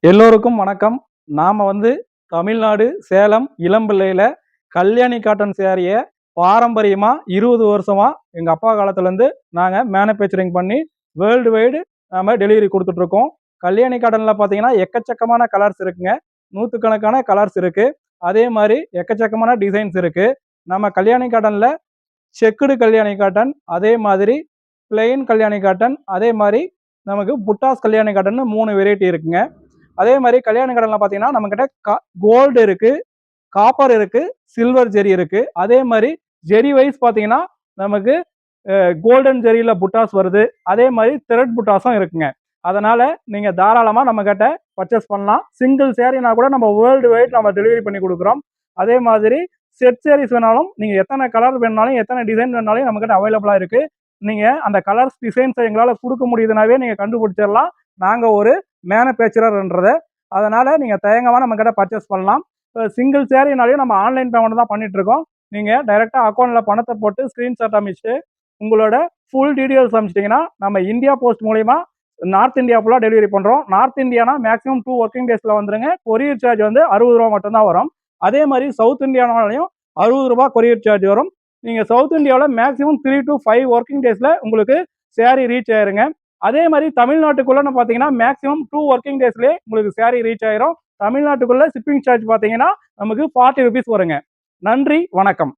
எல்லோருக்கும் வணக்கம். நாம தமிழ்நாடு சேலம் இளம்பிள்ளையில கல்யாணி காட்டன் சேரிய பாரம்பரியமா 20 வருஷமா எங்க அப்பா காலத்துல இருந்து நாங்க மேனுஃபேக்சரிங் பண்ணி வேர்ல்டு வைடு நாம டெலிவரி கொடுத்துட்டு இருக்கோம். கல்யாணி காட்டன்ல பாத்தீங்கன்னா எக்கச்சக்கமான கலர்ஸ் இருக்குங்க. நூற்றுக்கணக்கான கலர்ஸ் இருக்கு. அதே மாதிரி எக்கச்சக்கமான டிசைன்ஸ் இருக்கு. நம்ம கல்யாணி காட்டன்ல செக்குடு கல்யாணி காட்டன், அதே மாதிரி பிளெயின் கல்யாணி காட்டன், அதே மாதிரி நமக்கு புட்டாஸ் கல்யாணி காட்டன் 3 வெரைட்டி இருக்குங்க. அதே மாதிரி கல்யாண கடன்ல பாத்தீங்கன்னா நம்ம கிட்ட கோல்டு இருக்கு, காப்பர் இருக்கு, சில்வர் ஜெரி இருக்கு. அதே மாதிரி ஜெரி வைஸ் பாத்தீங்கன்னா நமக்கு கோல்டன் ஜெரியில புட்டாஸ் வருது. அதே மாதிரி த்ரெட் புட்டாஸும் இருக்குங்க. அதனால நீங்க தாராளமா நம்ம கிட்ட பர்ச்சேஸ் பண்ணலாம். சிங்கிள் சேரீனா கூட நம்ம வேர்ல்டு வைட் நம்ம டெலிவரி பண்ணி கொடுக்குறோம். அதே மாதிரி செட் சேரீஸ் வேணாலும் நீங்க எத்தனை கலர் வேணாலும் எத்தனை டிசைன் வேணாலும் நம்ம கிட்ட அவைலபிளா இருக்கு. நீங்க அந்த கலர்ஸ் டிசைன்ஸை எங்களால் கொடுக்க முடியுதுனாவே நீங்க கண்டுபிடிச்சிடலாம். நாங்க ஒரு மேனுஃபேக்சரர்ன்றதை. அதனால நீங்க தயங்கமா நம்ம கிட்ட பர்ச்சேஸ் பண்ணலாம். சிங்கிள் சேரீனாலையும் நம்ம ஆன்லைன் பேமெண்ட் தான் பண்ணிட்டு இருக்கோம். நீங்க டைரக்டா அக்கௌண்ட்ல பணத்தை போட்டு ஸ்கிரீன்ஷாட் அமைச்சிட்டு உங்களோட ஃபுல் டீடைல்ஸ் அமைச்சிட்டிங்கன்னா நம்ம இந்தியா போஸ்ட் மூலியமா நார்த் இந்தியா ஃபுல்லாக டெலிவரி பண்ணுறோம். நார்த் இந்தியானா மேக்ஸிமம் 2 ஒர்க்கிங் டேஸில் வந்துருங்க. கொரியர் சார்ஜ் 60 ரூபா மட்டும்தான் வரும். அதே மாதிரி சவுத் இந்தியானாலையும் 60 ரூபா கொரியர் சார்ஜ் வரும். நீங்கள் சவுத் இந்தியாவில் மேக்ஸிமம் 3 to 5 ஒர்க்கிங் டேஸில் உங்களுக்கு சேரீ ரீச் ஆயிருங்க. அதே மாதிரி தமிழ்நாட்டுக்குள்ளன்னு பார்த்தீங்கன்னா மேக்ஸிமம் 2 ஒர்க்கிங் டேஸ்லேயே உங்களுக்கு சேரீ ரீச் ஆயிரும். தமிழ்நாட்டுக்குள்ள ஷிப்பிங் சார்ஜ் பார்த்தீங்கன்னா நமக்கு 40 ருபீஸ் வருங்க. நன்றி, வணக்கம்.